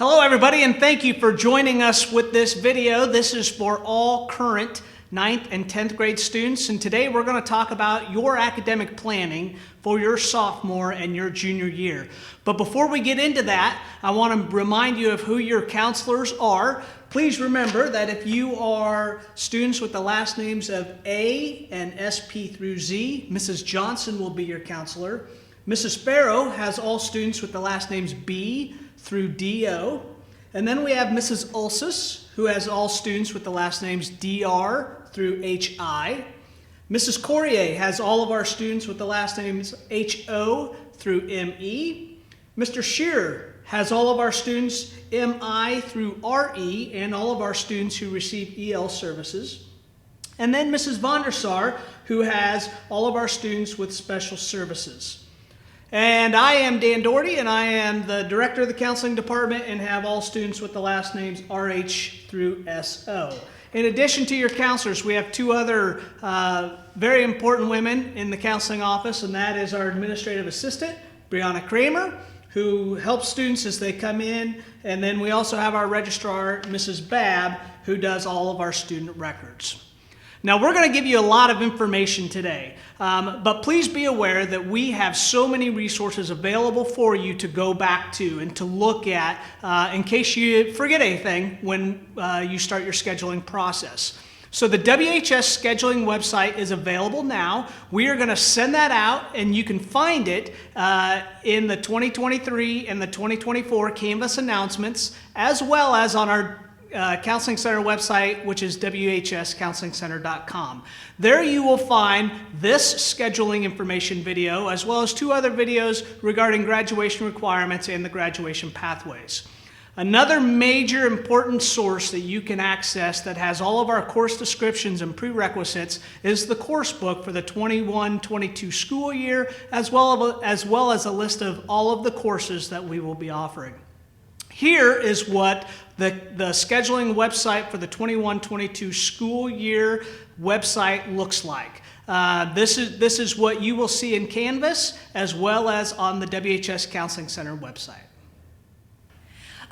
Hello everybody, and thank you for joining us with this video. This is for all current 9th and 10th grade students, and today we're going to talk about your academic planning for your sophomore and your junior year. But before we get into that, I want to remind you of who your counselors are. Please remember that if you are students with the last names of A and SP through Z, Mrs. Johnson will be your counselor. Mrs. Sparrow has all students with the last names B through DO. And then we have Mrs. Ulsis, who has all students with the last names DR through HI. Mrs. Courier has all of our students with the last names HO through ME. Mr. Shearer has all of our students MI through RE and all of our students who receive EL services. And then Mrs. Vondersar, who has all of our students with special services. And I am Dan Doherty, and I am the director of the counseling department and have all students with the last names RH through SO. In addition to your counselors, we have two other very important women in the counseling office, and that is our administrative assistant, Brianna Kramer, who helps students as they come in, and then we also have our registrar, Mrs. Babb, who does all of our student records. Now, we're going to give you a lot of information today, but please be aware that we have so many resources available for you to go back to and to look at in case you forget anything when you start your scheduling process. So the WHS scheduling website is available now. We are going to send that out, and you can find it in the 2023 and the 2024 Canvas announcements, as well as on our Counseling Center website, which is whscounselingcenter.com. There you will find this scheduling information video, as well as two other videos regarding graduation requirements and the graduation pathways. Another major important source that you can access that has all of our course descriptions and prerequisites is the course book for the 21-22 school year, as well as a list of all of the courses that we will be offering. Here is what the scheduling website for the 21-22 school year website looks like. This is what you will see in Canvas, as well as on the WHS Counseling Center website.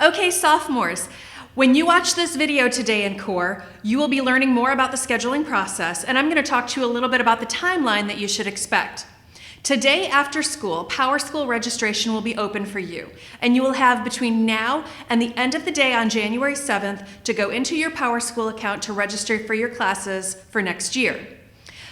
Okay, sophomores, when you watch this video today in core, you will be learning more about the scheduling process, and I'm going to talk to you a little bit about the timeline that you should expect. Today after school, Power School registration will be open for you, and you will have between now and the end of the day on January 7th to go into your Power School account to register for your classes for next year.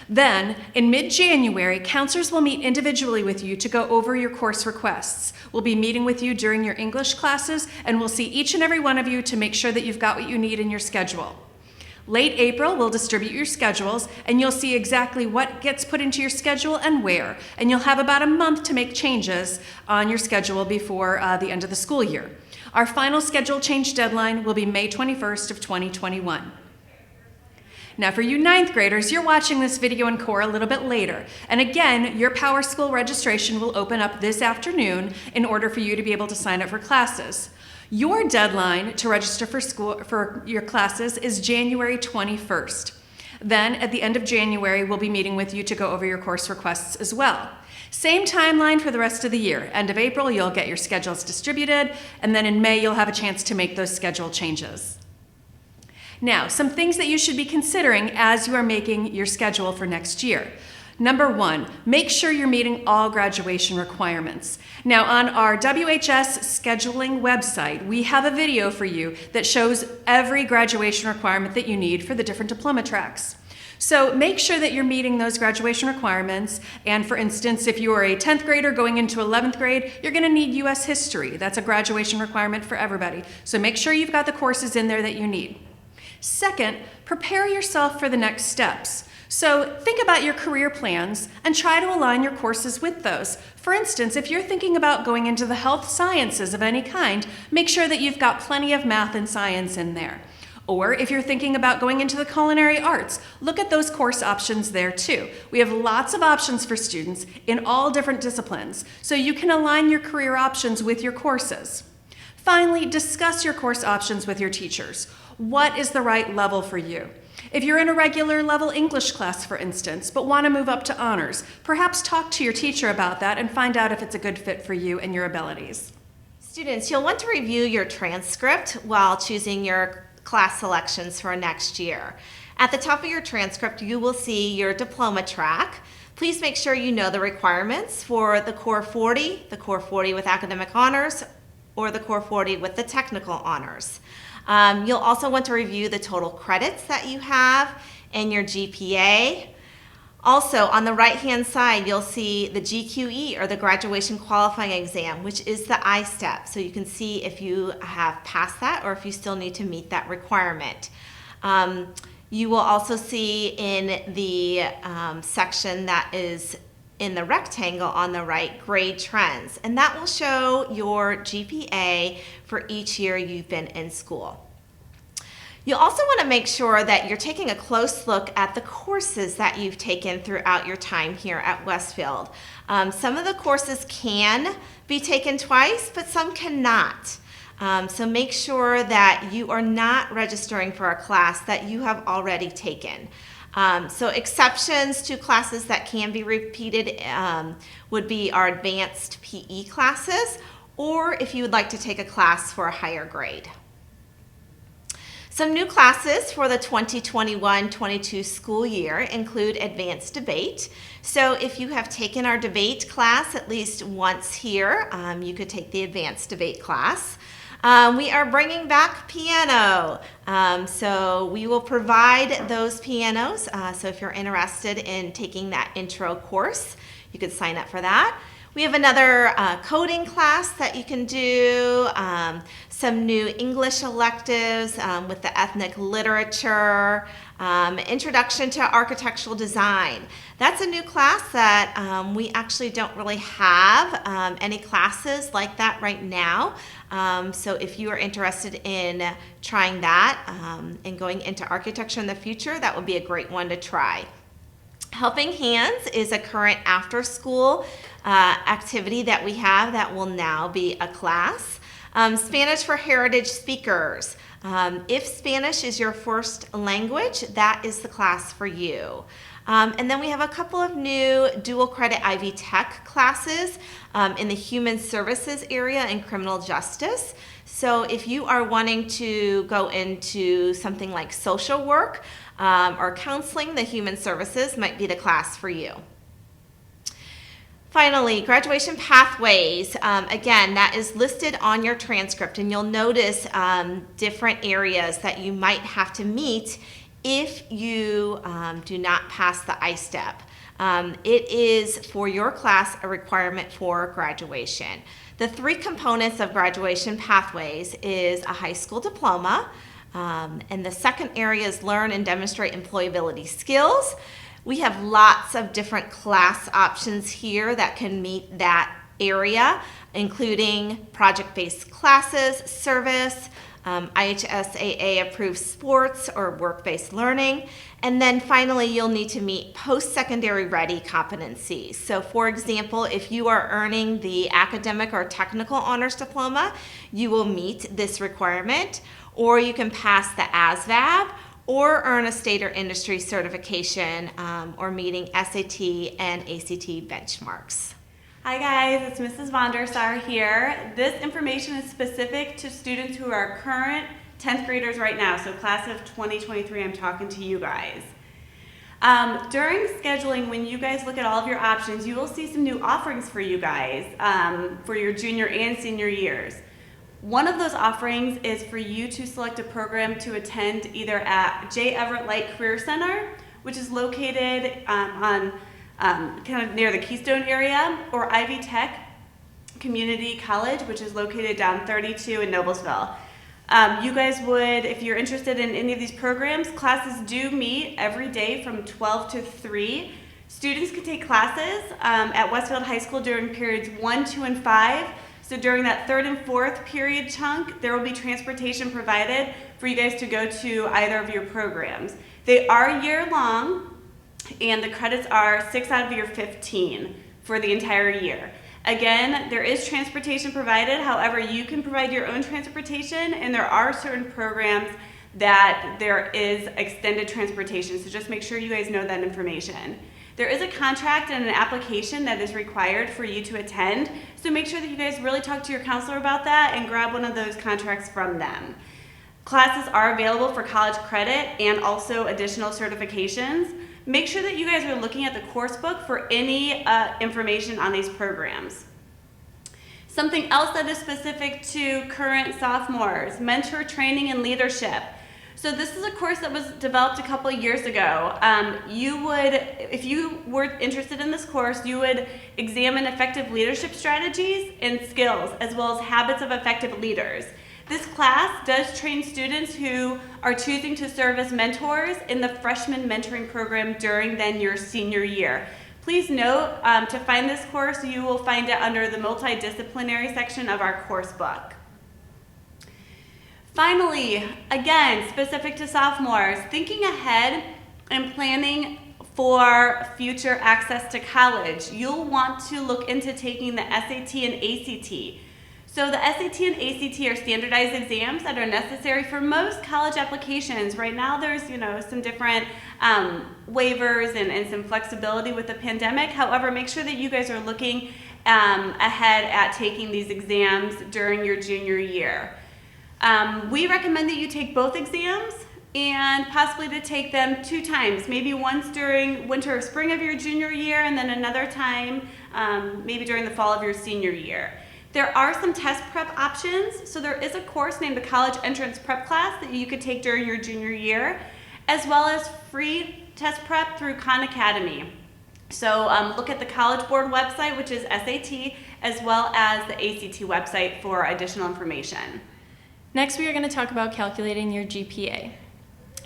Then, in mid-January, counselors will meet individually with you to go over your course requests. We'll be meeting with you during your English classes, and we'll see each and every one of you to make sure that you've got what you need in your schedule. Late April, we'll distribute your schedules, and you'll see exactly what gets put into your schedule and where, and you'll have about a month to make changes on your schedule before the end of the school year. Our final schedule change deadline will be May 21st of 2021. Now for you 9th graders, you're watching this video in core a little bit later. And again, your Power School registration will open up this afternoon in order for you to be able to sign up for classes. Your deadline to register for your classes is January 21st. Then at the end of January, we'll be meeting with you to go over your course requests as well. Same timeline for the rest of the year. End of April, you'll get your schedules distributed, and then in May, you'll have a chance to make those schedule changes. Now, some things that you should be considering as you are making your schedule for next year. Number one, make sure you're meeting all graduation requirements. Now, on our WHS scheduling website, we have a video for you that shows every graduation requirement that you need for the different diploma tracks. So make sure that you're meeting those graduation requirements. And for instance, if you are a 10th grader going into 11th grade, you're going to need U.S. history. That's a graduation requirement for everybody. So make sure you've got the courses in there that you need. Second, prepare yourself for the next steps. So think about your career plans and try to align your courses with those. For instance, if you're thinking about going into the health sciences of any kind, make sure that you've got plenty of math and science in there. Or if you're thinking about going into the culinary arts, look at those course options there too. We have lots of options for students in all different disciplines, so you can align your career options with your courses. Finally, discuss your course options with your teachers. What is the right level for you? If you're in a regular level English class, for instance, but want to move up to honors, perhaps talk to your teacher about that and find out if it's a good fit for you and your abilities. Students, you'll want to review your transcript while choosing your class selections for next year. At the top of your transcript, you will see your diploma track. Please make sure you know the requirements for the Core 40, the Core 40 with academic honors, or the Core 40 with the technical honors. You'll also want to review the total credits that you have and your GPA. Also, on the right-hand side, you'll see the GQE, or the Graduation Qualifying Exam, which is the ISTEP. So you can see if you have passed that or if you still need to meet that requirement. You will also see in the section that is in the rectangle on the right, grade trends, and that will show your GPA for each year you've been in school. You'll also want to make sure that you're taking a close look at the courses that you've taken throughout your time here at Westfield. Some of the courses can be taken twice, but some cannot. So make sure that you are not registering for a class that you have already taken. So exceptions to classes that can be repeated would be our advanced PE classes, or if you would like to take a class for a higher grade. Some new classes for the 2021-22 school year include advanced debate. So if you have taken our debate class at least once here, you could take the advanced debate class. We are bringing back piano, so we will provide those pianos. So if you're interested in taking that intro course, you could sign up for that. We have another coding class that you can do, some new English electives with the ethnic literature, introduction to architectural design. That's a new class that we actually don't really have any classes like that right now. So if you are interested in trying that and going into architecture in the future, that would be a great one to try. Helping Hands is a current after-school activity that we have that will now be a class. Spanish for Heritage Speakers. If Spanish is your first language, that is the class for you. And then we have a couple of new dual credit Ivy Tech classes in the human services area and criminal justice. So if you are wanting to go into something like social work or counseling, the human services might be the class for you. Finally, graduation pathways. Again, that is listed on your transcript, and you'll notice different areas that you might have to meet if you do not pass the ISTEP. It is for your class a requirement for graduation. The three components of graduation pathways is a high school diploma, and the second area is learn and demonstrate employability skills. We have lots of different class options here that can meet that area, including project-based classes, service, IHSAA approved sports or work-based learning. And then finally, you'll need to meet post-secondary ready competencies. So for example, if you are earning the academic or technical honors diploma, you will meet this requirement, or you can pass the ASVAB, or earn a state or industry certification or meeting SAT and ACT benchmarks. Hi guys, it's Mrs. Von der Sar here. This information is specific to students who are current 10th graders right now, so class of 2023, I'm talking to you guys. During scheduling, when you guys look at all of your options, you will see some new offerings for you guys for your junior and senior years. One of those offerings is for you to select a program to attend either at J. Everett Light Career Center, which is located on kind of near the Keystone area, or Ivy Tech Community College, which is located down 32 in Noblesville. You guys would, if you're interested in any of these programs, classes do meet every day from 12 to 3. Students can take classes at Westfield High School during periods 1, 2, and 5. So during that 3rd and 4th period chunk, there will be transportation provided for you guys to go to either of your programs. They are year-long, and the credits are 6 out of your 15 for the entire year. Again, there is transportation provided. However, you can provide your own transportation, and there are certain programs that there is extended transportation. So just make sure you guys know that information. There is a contract and an application that is required for you to attend, so make sure that you guys really talk to your counselor about that and grab one of those contracts from them. Classes are available for college credit and also additional certifications. Make sure that you guys are looking at the course book for any information on these programs. Something else that is specific to current sophomores, mentor training and leadership. So this is a course that was developed a couple of years ago. If you were interested in this course, you would examine effective leadership strategies and skills, as well as habits of effective leaders. This class does train students who are choosing to serve as mentors in the freshman mentoring program during then your senior year. Please note, to find this course, you will find it under the multidisciplinary section of our course book. Finally, again, specific to sophomores, thinking ahead and planning for future access to college, you'll want to look into taking the SAT and ACT. So the SAT and ACT are standardized exams that are necessary for most college applications. Right now there's some different waivers and some flexibility with the pandemic. However, make sure that you guys are looking ahead at taking these exams during your junior year. We recommend that you take both exams and possibly to take them 2 times, maybe once during winter or spring of your junior year and then another time maybe during the fall of your senior year. There are some test prep options. So there is a course named the College Entrance Prep Class that you could take during your junior year, as well as free test prep through Khan Academy. So look at the College Board website, which is SAT, as well as the ACT website for additional information. Next, we are going to talk about calculating your GPA.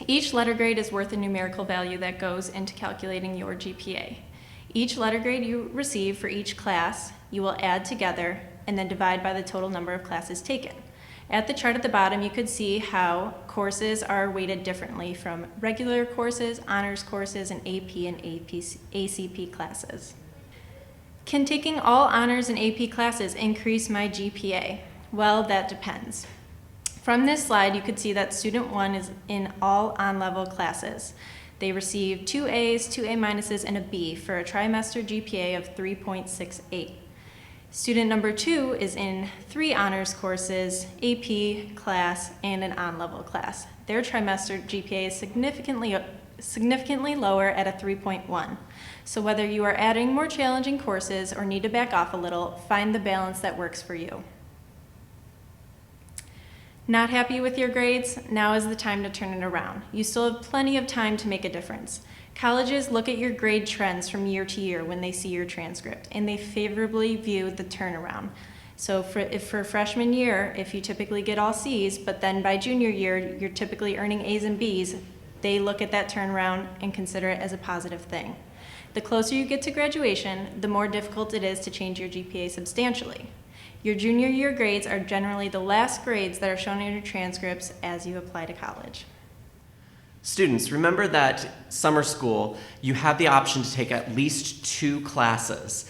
Each letter grade is worth a numerical value that goes into calculating your GPA. Each letter grade you receive for each class, you will add together and then divide by the total number of classes taken. At the chart at the bottom, you could see how courses are weighted differently from regular courses, honors courses, and AP and ACP classes. Can taking all honors and AP classes increase my GPA? Well, that depends. From this slide, you could see that student 1 is in all on-level classes. They receive 2 A's, 2 A minuses, and a B for a trimester GPA of 3.68. Student number 2 is in 3 honors courses, AP class, and an on-level class. Their trimester GPA is significantly lower at a 3.1. So whether you are adding more challenging courses or need to back off a little, find the balance that works for you. Not happy with your grades? Now is the time to turn it around. You still have plenty of time to make a difference. Colleges look at your grade trends from year to year when they see your transcript, and they favorably view the turnaround. So for freshman year, if you typically get all C's, but then by junior year, you're typically earning A's and B's, they look at that turnaround and consider it as a positive thing. The closer you get to graduation, the more difficult it is to change your GPA substantially. Your junior year grades are generally the last grades that are shown in your transcripts as you apply to college. Students, remember that summer school, you have the option to take at least 2 classes.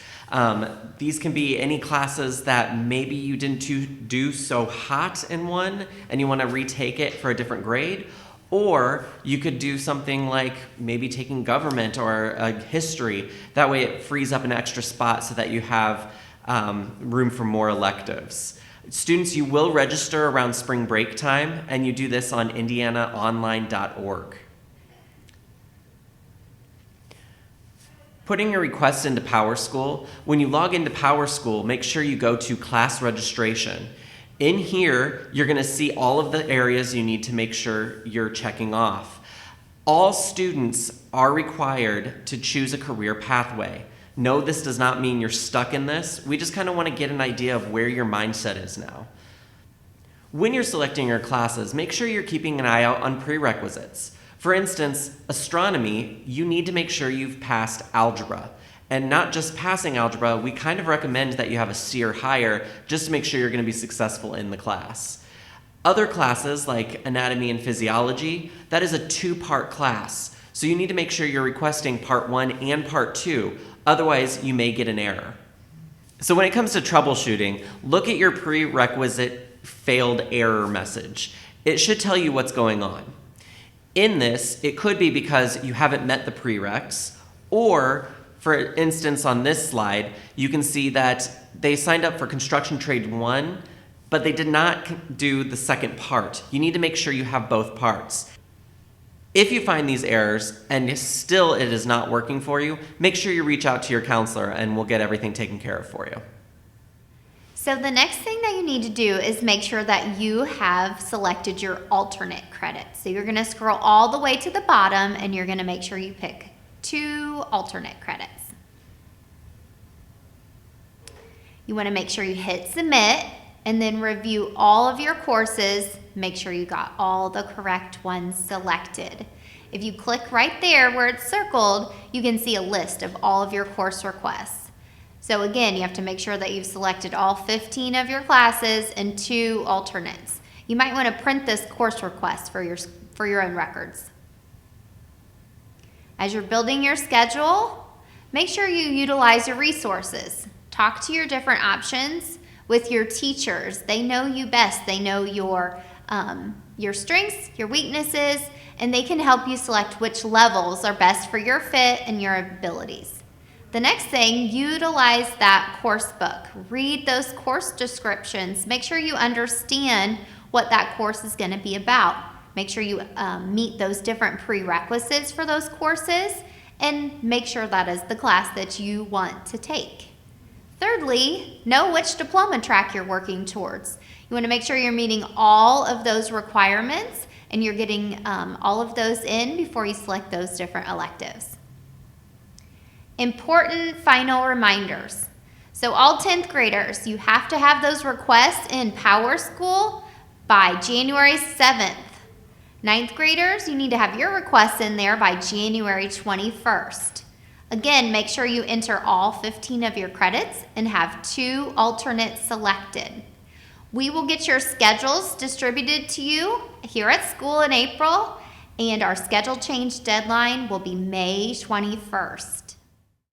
These can be any classes that maybe you didn't do so hot in one and you want to retake it for a different grade, or you could do something like maybe taking government or history. That way it frees up an extra spot so that you have room for more electives. Students, you will register around spring break time, and you do this on indianaonline.org. Putting your request into PowerSchool. When you log into PowerSchool, make sure you go to class registration. In here, you're going to see all of the areas you need to make sure you're checking off. All students are required to choose a career pathway. No, this does not mean you're stuck in this. We just kind of want to get an idea of where your mindset is now. When you're selecting your classes, make sure you're keeping an eye out on prerequisites. For instance, astronomy, you need to make sure you've passed algebra. And not just passing algebra, we kind of recommend that you have a C or higher just to make sure you're going to be successful in the class. Other classes like anatomy and physiology, that is a 2-part class. So you need to make sure you're requesting part 1 and part 2. Otherwise, you may get an error. So when it comes to troubleshooting, look at your prerequisite failed error message. It should tell you what's going on. In this, it could be because you haven't met the prereqs, Or, for instance, on this slide, you can see that they signed up for Construction Trade 1, but they did not do the second part. You need to make sure you have both parts. If you find these errors and still it is not working for you, make sure you reach out to your counselor and we'll get everything taken care of for you. So the next thing that you need to do is make sure that you have selected your alternate credits. So you're going to scroll all the way to the bottom and you're going to make sure you pick 2 alternate credits. You want to make sure you hit submit and then review all of your courses. Make sure you got all the correct ones selected. If you click right there where it's circled, you can see a list of all of your course requests. So again, you have to make sure that you've selected all 15 of your classes and 2 alternates. You might want to print this course request for your own records. As you're building your schedule, make sure you utilize your resources. Talk to your different options with your teachers. They know you best. They know your strengths, your weaknesses, and they can help you select which levels are best for your fit and your abilities. The next thing, utilize that course book. Read those course descriptions. Make sure you understand what that course is going to be about. Make sure you meet those different prerequisites for those courses and make sure that is the class that you want to take. Thirdly, know which diploma track you're working towards. You want to make sure you're meeting all of those requirements and you're getting all of those in before you select those different electives. Important final reminders. So all 10th graders, you have to have those requests in PowerSchool by January 7th. 9th graders, you need to have your requests in there by January 21st. Again, make sure you enter all 15 of your credits and have 2 alternates selected. We will get your schedules distributed to you here at school in April, and our schedule change deadline will be May 21st.